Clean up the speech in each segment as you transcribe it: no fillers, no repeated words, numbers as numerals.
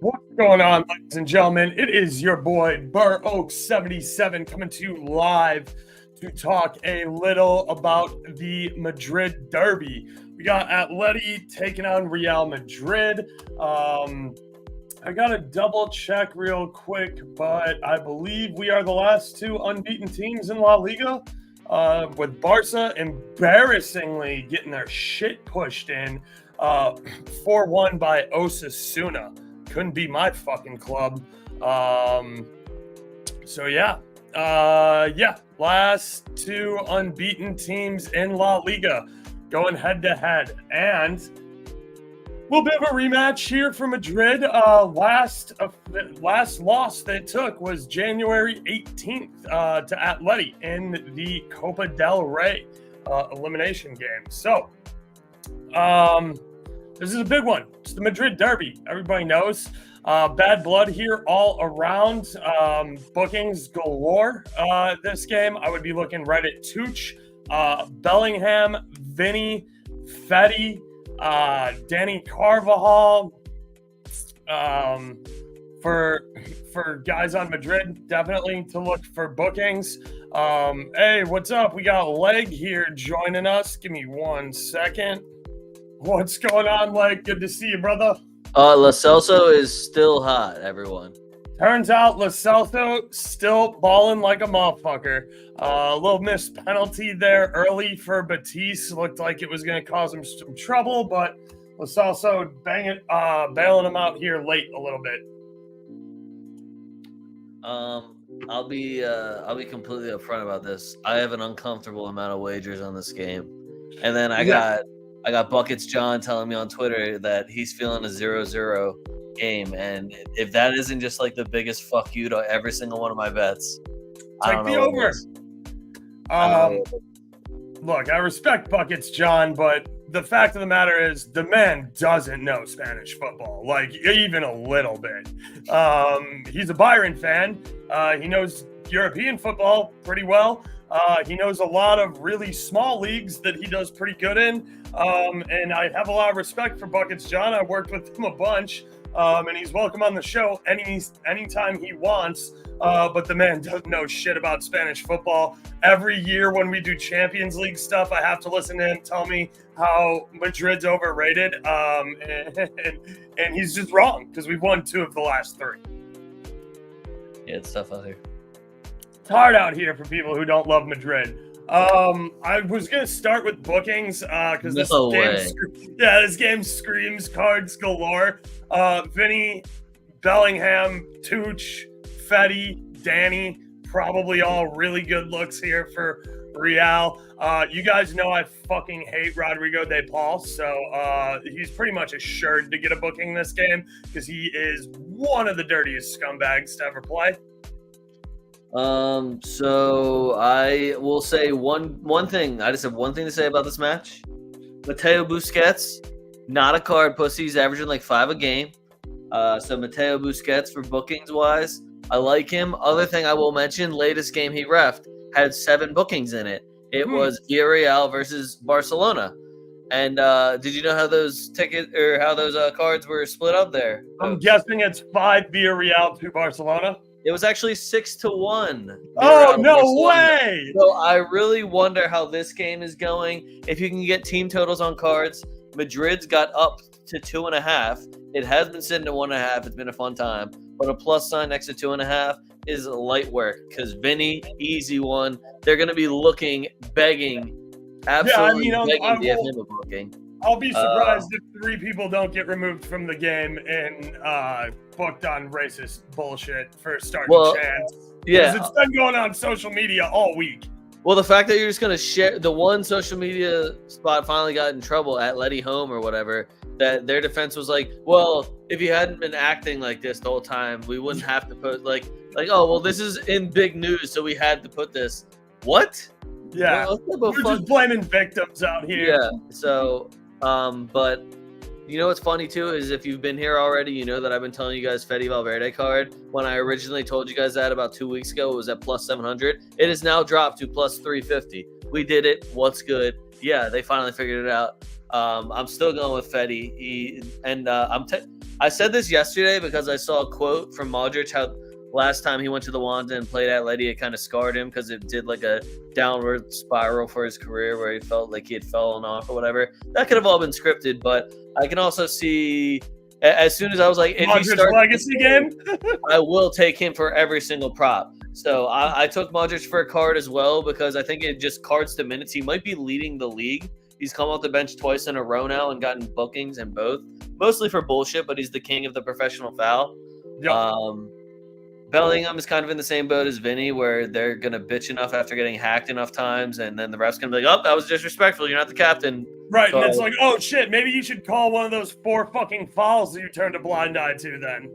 What's going on, ladies and gentlemen? It is your boy Burr Oak 77 coming to you live to talk a little about the Madrid derby. We got Atleti taking on Real Madrid. I got to double check real quick, but I believe we are the last two unbeaten teams in La Liga, with Barca embarrassingly getting their shit pushed in 4-1 by Osasuna. Couldn't be my fucking club. Last two unbeaten teams in La Liga going head to head, and a little bit of a rematch here for Madrid. Last loss they took was January 18th to Atleti in the Copa del Rey elimination game. So, this is a big one. It's the Madrid derby. Everybody knows. Bad blood here all around. Bookings galore this game. I would be looking right at Tuch, Bellingham, Vinny, Fetty, Danny Carvajal. For guys on Madrid, definitely to look for bookings. Hey, what's up? We got Leg here joining us. Give me 1 second. What's going on, Leg? Good to see you, brother. Lo Celso is still hot, everyone. Turns out Lo Celso still balling like a motherfucker. A little missed penalty there early for BetUS. Looked like it was going to cause him some trouble, but Lo Celso bailing him out here late a little bit. I'll be completely upfront about this. I have an uncomfortable amount of wagers on this game, and then I got Buckets John telling me on Twitter that he's feeling a 0-0 game, and if that isn't just like the biggest fuck you to every single one of my bets, I don't know. Take the over. Look, I respect Buckets John, but the fact of the matter is the man doesn't know Spanish football, like even a little bit. He's a Bayern fan. He knows European football pretty well. He knows a lot of really small leagues that he does pretty good in. And I have a lot of respect for Buckets John. I worked with him a bunch, and he's welcome on the show anytime he wants. But the man doesn't know shit about Spanish football. Every year when we do Champions League stuff, I have to listen to him tell me how Madrid's overrated. And he's just wrong because we've won 2 of the last 3. Yeah, it's tough out here. It's hard out here for people who don't love Madrid. I was gonna start with bookings because this game screams cards galore. Vinny, Bellingham, Tuch, Fetty, Danny, probably all really good looks here for Real. You guys know I fucking hate Rodrigo de Paul, so he's pretty much assured to get a booking this game because he is one of the dirtiest scumbags to ever play. So I will say one thing. I just have one thing to say about this match. Mateo Busquets, not a card pussy. He's averaging like 5 a game. So Mateo Busquets for bookings wise, I like him. Other thing I will mention, latest game he reffed had 7 bookings in it. It was Villarreal versus Barcelona. And did you know how those cards were split up there? I'm guessing it's 5 Villarreal to Barcelona. It was actually 6-1. Oh, no way! So I really wonder how this game is going. If you can get team totals on cards, Madrid's got up to 2.5. It has been sitting at 1.5. It's been a fun time. But a plus sign next to 2.5 is light work because Vinny, easy one. They're going to be begging, absolutely begging to give him a booking. I'll be surprised if 3 people don't get removed from the game and booked on racist bullshit for starting chance. Yeah, it's been going on social media all week. Well, the fact that you're just going to share the one social media spot finally got in trouble at Atleti home or whatever, that their defense was like, well, if you hadn't been acting like this the whole time, we wouldn't have to put like, oh, well, this is in big news, so we had to put this. What? Yeah, we're just blaming victims out here. Yeah, so, but you know what's funny too is if you've been here already, you know that I've been telling you guys Fede Valverde card. When I originally told you guys that about 2 weeks ago, it was at plus 700. It has now dropped to plus 350. We did it. What's good? Yeah, they finally figured it out. I'm still going with Fede. I said this yesterday because I saw a quote from Modric how last time he went to the Wanda and played Atleti, it kind of scarred him because it did like a downward spiral for his career where he felt like he had fallen off or whatever. That could have all been scripted, but I can also see as soon as I was like, if he starts legacy game, I will take him for every single prop. So I took Modric for a card as well because I think it just cards to minutes. He might be leading the league. He's come off the bench twice in a row now and gotten bookings in both, mostly for bullshit, but he's the king of the professional foul. Yep. Bellingham is kind of in the same boat as Vinny, where they're going to bitch enough after getting hacked enough times, and then the ref's going to be like, oh, that was disrespectful. You're not the captain. Right, so, and it's like, oh, shit, maybe you should call one of those 4 fucking fouls that you turned a blind eye to then.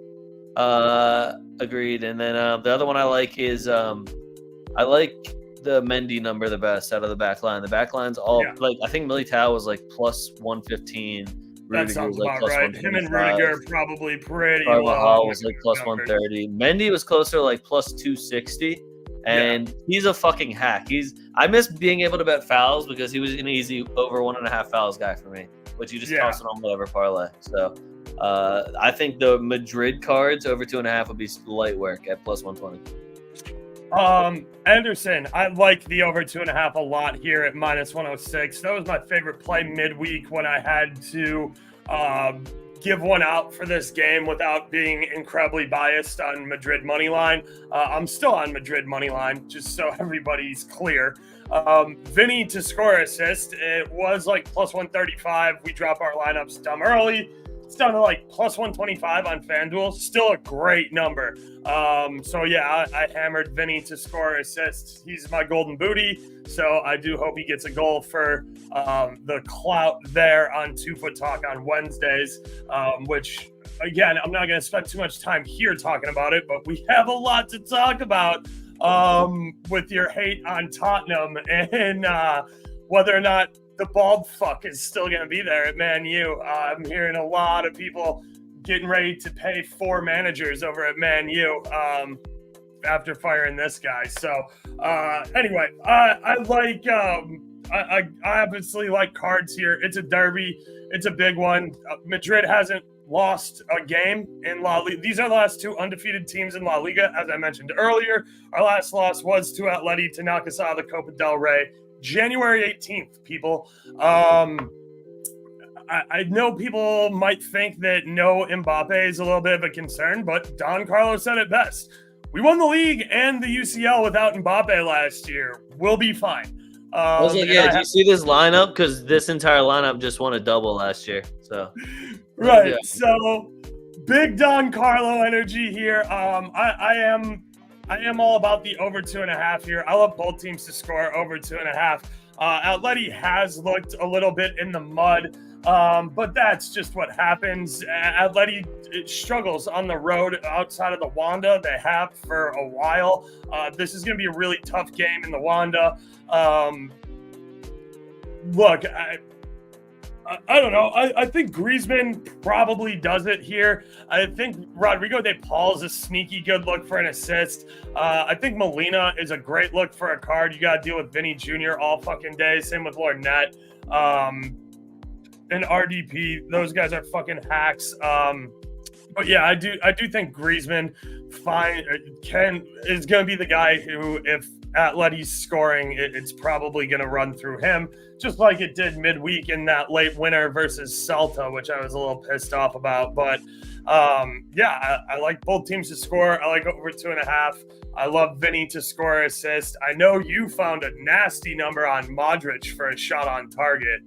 Agreed. And then the other one I like is I like the Mendy number the best out of the back line. The back line's all, like, I think Militao was like plus 115. That sounds about right. Him and Rudiger probably pretty low. Carvajal was like plus 130. Mendy was closer to like plus 260. And he's a fucking hack. I miss being able to bet fouls because he was an easy over 1.5 fouls guy for me, which you just toss it on whatever parlay. So I think the Madrid cards over 2.5 would be light work at plus 120. Anderson, I like the over 2.5 a lot here at minus 106. That was my favorite play midweek when I had to give one out for this game without being incredibly biased on Madrid money line. I'm still on Madrid money line, just so everybody's clear. Vinny to score assist, it was like plus 135. We drop our lineups dumb early. It's down to like plus 125 on FanDuel. Still a great number. So yeah, I hammered Vinny to score assists. He's my golden booty. So I do hope he gets a goal for the clout there on 2 Foot Talk on Wednesdays, which again, I'm not going to spend too much time here talking about it, but we have a lot to talk about with your hate on Tottenham and whether or not the bald fuck is still going to be there at Man U. I'm hearing a lot of people getting ready to pay 4 managers over at Man U after firing this guy. So anyway, I like I obviously like cards here. It's a derby. It's a big one. Madrid hasn't lost a game in La Liga. These are the last 2 undefeated teams in La Liga, as I mentioned earlier. Our last loss was to Atleti to knock us out of the Copa del Rey. January 18th, people. I know people might think that no Mbappe is a little bit of a concern, but Don Carlos said it best. We won the league and the UCL without Mbappe last year. We'll be fine. I was like, do you see this lineup? Because this entire lineup just won a double last year. So, right. Yeah. So, big Don Carlo energy here. I am all about the over 2.5 here. I love both teams to score over 2.5. Atleti has looked a little bit in the mud, but that's just what happens. Atleti struggles on the road outside of the Wanda. They have for a while. This is going to be a really tough game in the Wanda. Look, I don't know. I think Griezmann probably does it here. I think Rodrigo de Paul is a sneaky good look for an assist. I think Molina is a great look for a card. You got to deal with Vinny Jr. all fucking day. Same with Lornette. And RDP. Those guys are fucking hacks. But yeah, I do think Griezmann is going to be the guy who, if Atleti's scoring, it's probably going to run through him, just like it did midweek in that late winner versus Celta, which I was a little pissed off about. But yeah, I like both teams to score. I like over 2.5. I love Vinny to score assist. I know you found a nasty number on Modric for a shot on target.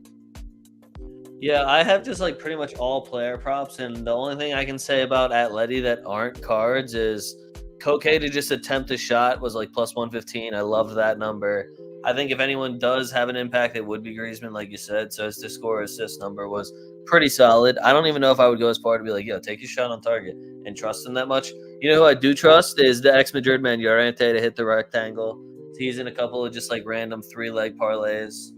Yeah, I have just like pretty much all player props, and the only thing I can say about Atleti that aren't cards is Koke to just attempt a shot was like plus 115. I love that number. I think if anyone does have an impact, it would be Griezmann, like you said. So his to score assist number was pretty solid. I don't even know if I would go as far to be like, yo, take your shot on target and trust him that much. You know who I do trust is the ex-Madrid man, Llorente, to hit the rectangle. He's in a couple of just like random 3-leg parlays.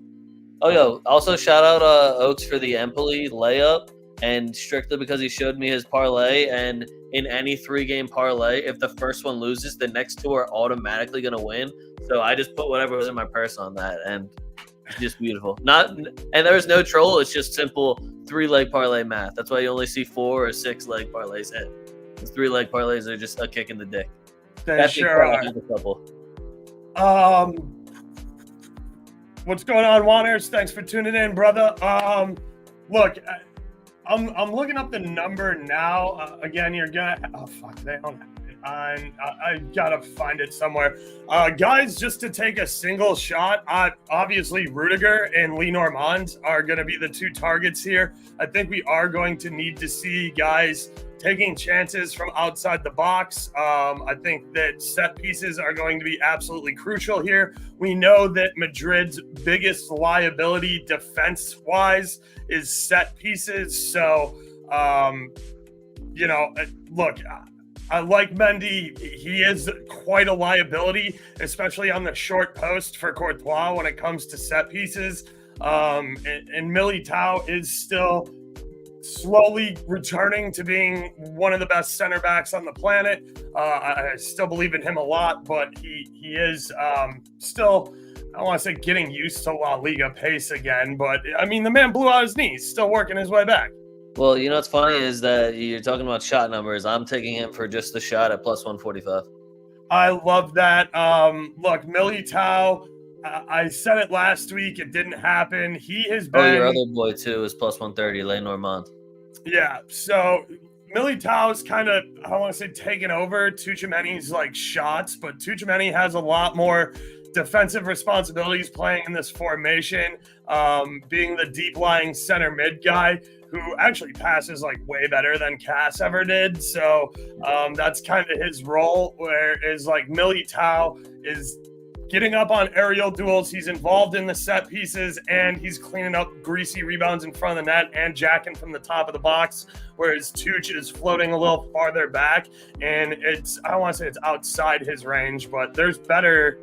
Oh, yo, also shout out Oaks for the Empoli layup, and strictly because he showed me his parlay, and in any 3-game parlay, if the first one loses, the next 2 are automatically going to win. So I just put whatever was in my purse on that, and it's just beautiful. And there was no troll. It's just simple 3-leg parlay math. That's why you only see 4 or 6-leg parlays hit. Those 3-leg parlays are just a kick in the dick. They sure are. A couple. What's going on, Wanners? Thanks for tuning in, brother. Look, I'm looking up the number now. Again, you're gonna. Oh fuck, they don't have it. I gotta find it somewhere. Guys, just to take a single shot, obviously Rudiger and Lee Normand are gonna be the 2 targets here. I think we are going to need to see guys taking chances from outside the box. I think that set pieces are going to be absolutely crucial here. We know that Madrid's biggest liability defense-wise is set pieces. So, look, I like Mendy. He is quite a liability, especially on the short post for Courtois when it comes to set pieces. And Militao is still slowly returning to being one of the best center backs on the planet. I still believe in him a lot, but he is still, I don't want to say getting used to La Liga pace again, but I mean, the man blew out his knees, still working his way back. Well, you know what's funny is that you're talking about shot numbers. I'm taking him for just the shot at plus 145. I love that. Look, Militao, I said it last week. It didn't happen. He has been. Oh, your other boy too is plus 130, Lee Normand. Yeah. So Militao's kind of, I don't want to say taken over Tchouaméni's like shots, but Tchouaméni has a lot more defensive responsibilities playing in this formation, being the deep lying center mid guy who actually passes like way better than Cass ever did. So that's kind of his role, where is like Militao is getting up on aerial duels. He's involved in the set pieces, and he's cleaning up greasy rebounds in front of the net and jacking from the top of the box, whereas Tuch is floating a little farther back. And it's, I don't want to say it's outside his range, but there's better.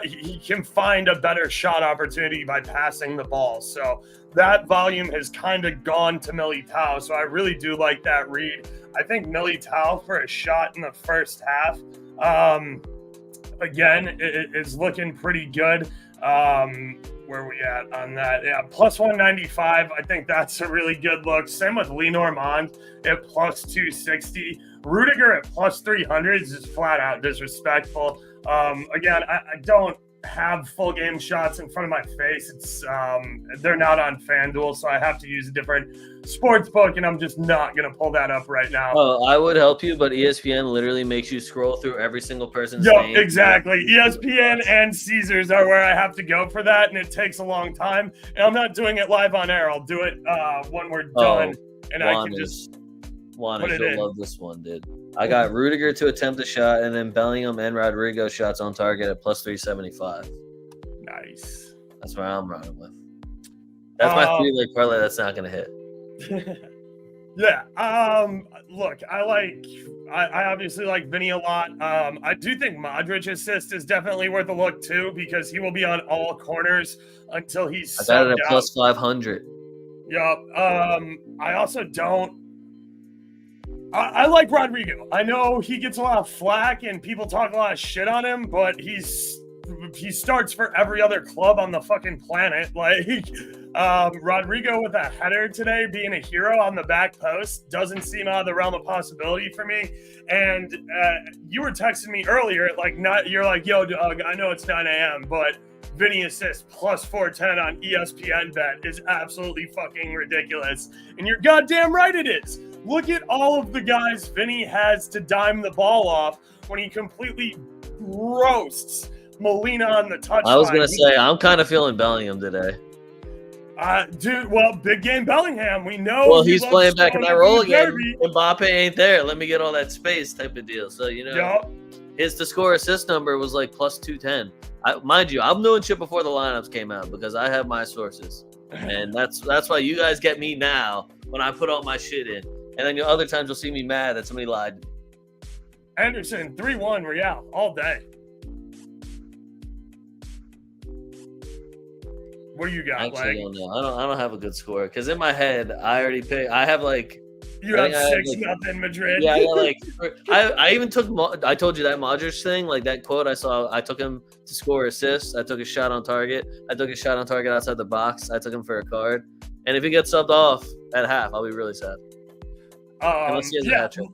He can find a better shot opportunity by passing the ball. So that volume has kind of gone to Militao. So I really do like that read. I think Militao for a shot in the first half, again, it is looking pretty good. Where are we at on that? Yeah, plus 195. I think that's a really good look. Same with Lee Normand at plus 260. Rudiger at plus 300 is just flat out disrespectful. Again, I don't have full game shots in front of my face. It's they're not on FanDuel, so I have to use a different sports book, and I'm just not going to pull that up right now. Oh, I would help you, but ESPN literally makes you scroll through every single person's name. Exactly. ESPN and Caesars are where I have to go for that, and it takes a long time. And I'm not doing it live on air. I'll do it when we're done, and I can just put it in. You'll love this one, dude. I got Rudiger to attempt a shot, and then Bellingham and Rodrigo shots on target at plus 375. Nice. That's where I'm running with. That's my 3-leg parlay that's not going to hit. Yeah. Look, I obviously like Vinny a lot. I do think Modric assist is definitely worth a look too, because he will be on all corners until he's I got it at plus 500. Yep. I also don't. I like Rodrigo. I know he gets a lot of flack and people talk a lot of shit on him, but he starts for every other club on the fucking planet. Like, Rodrigo with a header today, being a hero on the back post, doesn't seem out of the realm of possibility for me. And you were texting me earlier, you're like, yo, Doug, I know it's 9 a.m., but Vinny assist plus 410 on ESPN bet is absolutely fucking ridiculous. And you're goddamn right it is. Look at all of the guys Vinny has to dime the ball off when he completely roasts Molina on the touchline. I was going to say, I'm kind of feeling Bellingham today. Dude, well, big game Bellingham. We know. Well, he's playing back in that role again. Mbappe ain't there. Let me get all that space type of deal. So, his to score assist number was like plus 210. Mind you, I'm doing shit before the lineups came out because I have my sources. And that's why you guys get me now when I put all my shit in. And then other times you'll see me mad that somebody lied to me. Anderson, 3-1 Real all day. What do you got? I actually don't know. I don't have a good score because in my head I already picked. I have you have 6-0 Madrid. Yeah, I even took. I told you that Modric thing, like that quote I saw. I took him to score assists. I took a shot on target. I took a shot on target outside the box. I took him for a card. And if he gets subbed off at half, I'll be really sad. Unless he has a hat trick.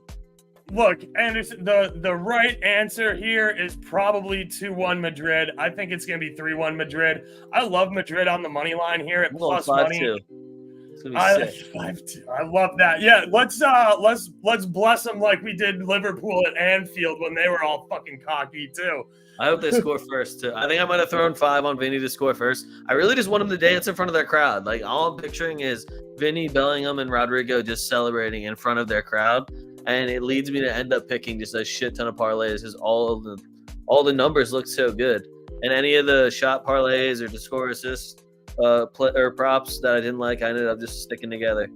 Look, Anderson, the right answer here is probably 2-1 Madrid. I think it's going to be 3-1 Madrid. I love Madrid on the money line here at plus money. 5-2. It's gonna be sick. 5-2. I love that. Yeah, let's bless them like we did Liverpool at Anfield when they were all fucking cocky too. I hope they score first too. I think I might have thrown 5 on Vinny to score first. I really just want him to dance in front of their crowd. Like all I'm picturing is Vinny, Bellingham, and Rodrigo just celebrating in front of their crowd, and it leads me to end up picking just a shit ton of parlays because all the numbers look so good, and any of the shot parlays or the score assist or props that I didn't like, I ended up just sticking together.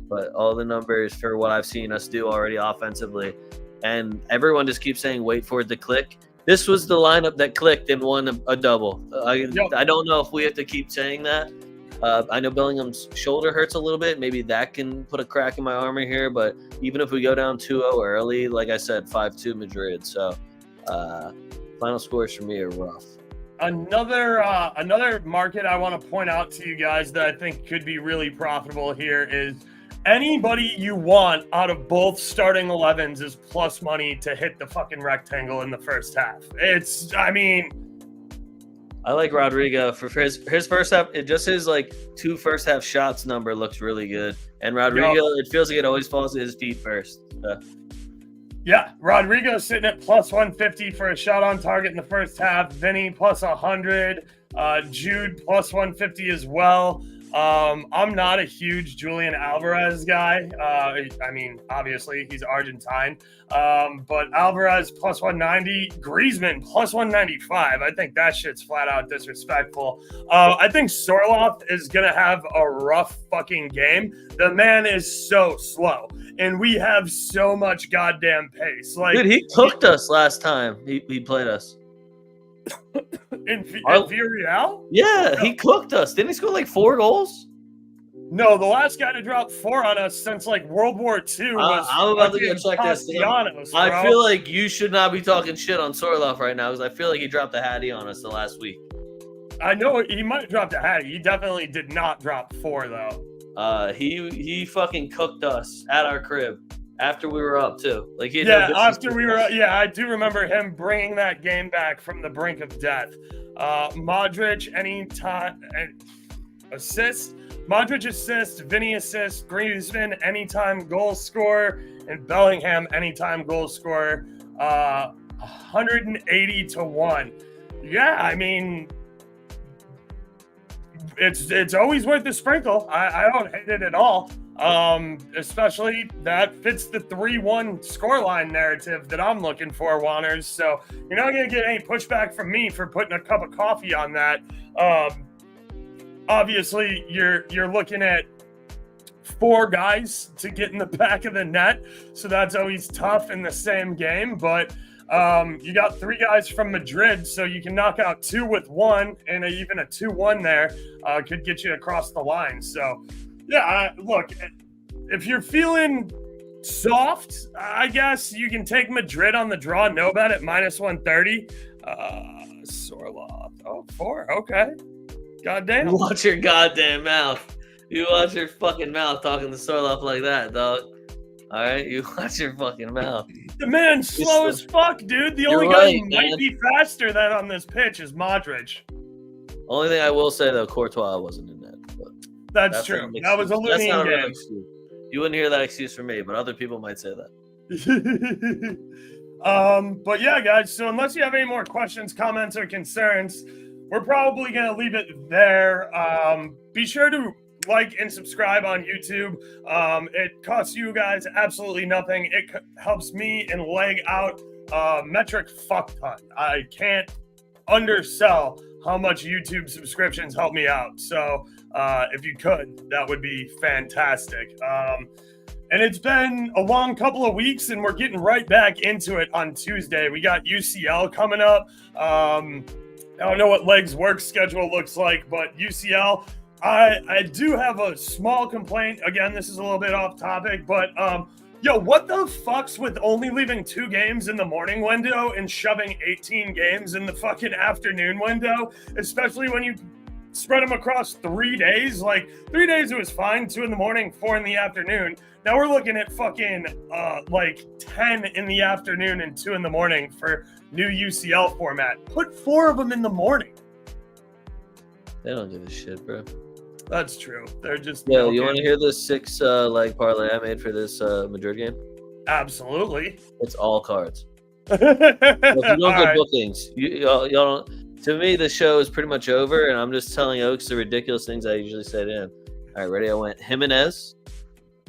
But all the numbers for what I've seen us do already offensively, and everyone just keeps saying wait for it to click. This was the lineup that clicked and won a double. I don't know if we have to keep saying that. I know Bellingham's shoulder hurts a little bit. Maybe that can put a crack in my armor here. But even if we go down 2-0 early, like I said, 5-2 Madrid. So final scores for me are rough. Another market I want to point out to you guys that I think could be really profitable here is anybody you want out of both starting 11s is plus money to hit the fucking rectangle in the first half. I like Rodrigo for his first half. It just his like 2 first half shots number looks really good. And Rodrigo, it feels like it always falls to his feet first. So. Yeah, Rodrigo's sitting at plus 150 for a shot on target in the first half. Vinny plus 100. Jude plus 150 as well. I'm not a huge Julian Alvarez guy. Obviously he's Argentine. But Alvarez plus 190, Griezmann plus 195. I think that shit's flat out disrespectful. I think Sorloth is going to have a rough fucking game. The man is so slow, and we have so much goddamn pace. Like, dude, he cooked us last time he played us. In Villarreal? Yeah, he cooked us. Didn't he score like 4 goals? No, the last guy to drop 4 on us since like World War II was I'm about to go check this. I feel like you should not be talking shit on Sorloth right now because I feel like he dropped a hattie on us the last week. I know he might have dropped a hattie. He definitely did not drop 4 though. He fucking cooked us at our crib. After we were up too, I do remember him bringing that game back from the brink of death. Modric anytime assist, Modric assist, Vinny assist, Griezmann anytime goal scorer, and Bellingham anytime goal scorer. 180 to 1. Yeah, I mean, it's always worth the sprinkle. I don't hate it at all. Especially that fits the 3-1 scoreline narrative that I'm looking for, Wanners. So you're not going to get any pushback from me for putting a cup of coffee on that. Obviously, you're looking at 4 guys to get in the back of the net, so that's always tough in the same game. But you got 3 guys from Madrid, so you can knock out 2 with 1, and even a 2-1 there could get you across the line. So. Yeah, look, if you're feeling soft, I guess you can take Madrid on the draw, no bet at minus 130. Sorloth. Oh, 4. Okay. Goddamn. You watch your goddamn mouth. You watch your fucking mouth talking to Sorloth like that, dog. All right? You watch your fucking mouth. The man's slow as fuck, dude. The only guy who might be faster than on this pitch is Modric. Only thing I will say, though, Courtois wasn't in that. That's true. That was a loony game. You wouldn't hear that excuse from me, but other people might say that. But yeah, guys. So unless you have any more questions, comments, or concerns, we're probably going to leave it there. Be sure to like and subscribe on YouTube. It costs you guys absolutely nothing. It helps me and leg out metric fuck ton. I can't undersell how much YouTube subscriptions help me out. So if you could, that would be fantastic. And it's been a long couple of weeks, and we're getting right back into it on Tuesday. We got UCL coming up. I don't know what Leg's work schedule looks like, but UCL, I do have a small complaint. Again, this is a little bit off topic, but what the fuck's with only leaving 2 games in the morning window and shoving 18 games in the fucking afternoon window, especially when you spread them across 3 days. Like 3 days, it was fine. 2 in the morning, 4 in the afternoon. Now we're looking at fucking like 10 in the afternoon and 2 in the morning for new UCL format. Put 4 of them in the morning. They don't give a shit, bro. That's true. They're just. Yo, you want to hear this 6 leg parlay I made for this Madrid game? Absolutely. It's all cards. If you don't get bookings, y'all don't. To me, the show is pretty much over, and I'm just telling Oaks the ridiculous things I usually say to him. All right, ready? I went Jimenez,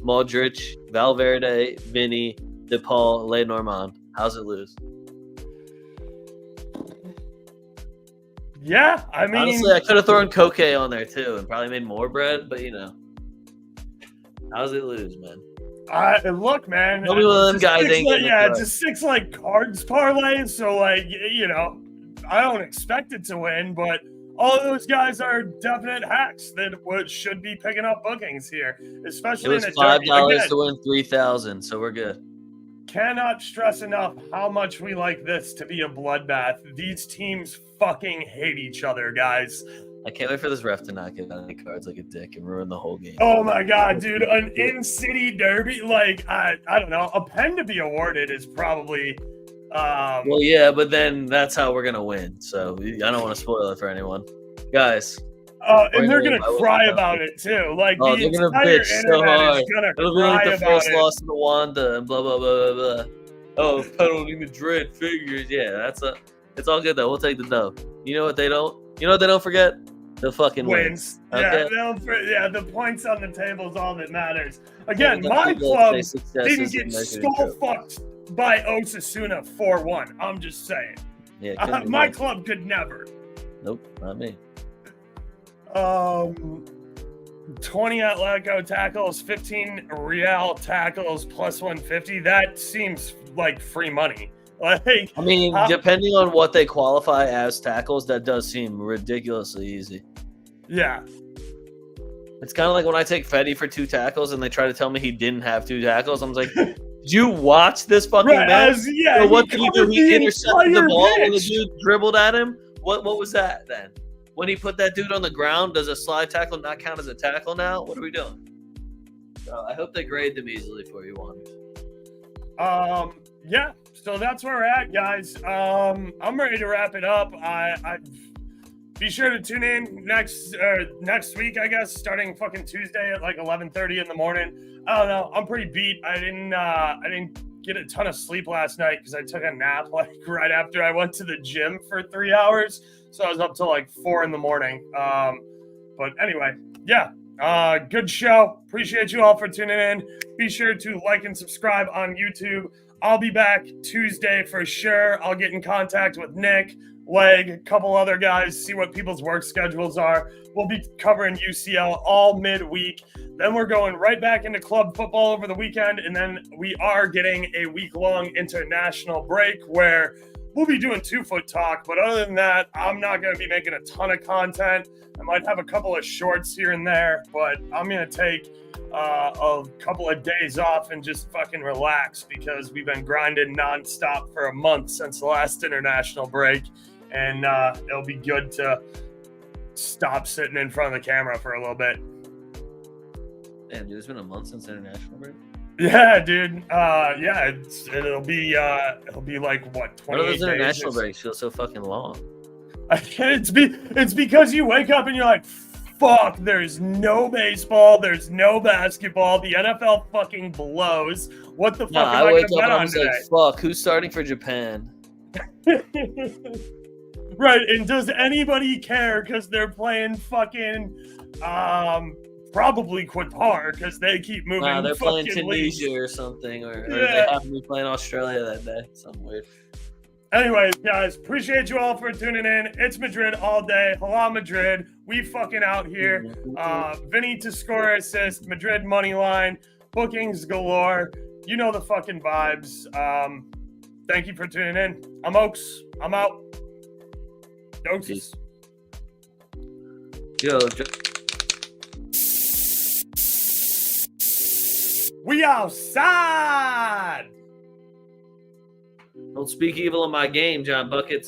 Modric, Valverde, Vinny, DePaul, Lenormand. How's it lose? Yeah, I mean, honestly, I could have thrown Koke on there too, and probably made more bread. But how's it lose, man? Look, man. Nobody one of them guys ain't getting it's a 6 like cards parlay, so like I don't expect it to win, but all of those guys are definite hacks that should be picking up bookings here, especially it was $5 to win 3,000, so we're good. Cannot stress enough how much we like this to be a bloodbath. These teams fucking hate each other, guys. I can't wait for this ref to not give out any cards like a dick and ruin the whole game. Oh my god, dude! An in-city derby, like I don't know, a pen to be awarded is probably. Well, yeah, but then that's how we're gonna win. So I don't want to spoil it for anyone, guys. And they're gonna cry about it too. Like the they're gonna entire bitch so hard. It'll be like the first it. loss to the Wanda and blah blah blah blah blah. Oh, penalty Madrid figures. Yeah, it's all good though. We'll take the dub. You know what they don't? You know what they don't forget? The fucking wins. Okay? The points on the table is all that matters. Again, my club didn't get skull fucked by Osasuna 4-1. I'm just saying. Yeah, my club could never. Nope, not me. 20 Atletico tackles, 15 Real tackles plus 150. That seems like free money. Like, I mean, depending on what they qualify as tackles, that does seem ridiculously easy. Yeah. It's kind of like when I take Fetty for 2 tackles and they try to tell me he didn't have 2 tackles. I'm like, did you watch this fucking match? Yeah. What did he do? He intercepted the ball when the dude dribbled at him? What was that then? When he put that dude on the ground, does a slide tackle not count as a tackle now? What are we doing? I hope they grade them easily for you, Wanders. Yeah. So that's where we're at, guys. I'm ready to wrap it up. I be sure to tune in next week, I guess, starting fucking Tuesday at like 11:30 in the morning. I don't know. I'm pretty beat. I didn't get a ton of sleep last night because I took a nap like right after I went to the gym for 3 hours. So I was up till like 4 in the morning. But anyway, yeah. Good show. Appreciate you all for tuning in. Be sure to like and subscribe on YouTube. I'll be back Tuesday for sure. I'll get in contact with Nick, Leg, a couple other guys, see what people's work schedules are. We'll be covering UCL all midweek. Then we're going right back into club football over the weekend. And then we are getting a week-long international break where we'll be doing 2-foot talk. But other than that, I'm not going to be making a ton of content. I might have a couple of shorts here and there, but I'm going to take a couple of days off and just fucking relax because we've been grinding nonstop for a month since the last international break. And it'll be good to stop sitting in front of the camera for a little bit. Damn, dude, it's been a month since international break. Yeah, dude. It'll be like what 28 What are those international days? breaks feel so fucking long? It's because you wake up and you're like, fuck, there's no baseball, there's no basketball, the NFL fucking blows. What the fuck am I wake gonna up bet and I on was today? like, fuck, who's starting for Japan? Right, and does anybody care because they're playing fucking probably Qatar because they keep moving. Nah, they're playing Tunisia leagues. or something, or they happen to be playing Australia that day. Something weird. Anyways, guys, appreciate you all for tuning in. It's Madrid all day. Hala Madrid. We fucking out here. Vinny to score assist. Madrid money line. Bookings galore. You know the fucking vibes. Thank you for tuning in. I'm Oaks. I'm out. Doses. Yo, we outside. don't speak evil of my game, John Buckets.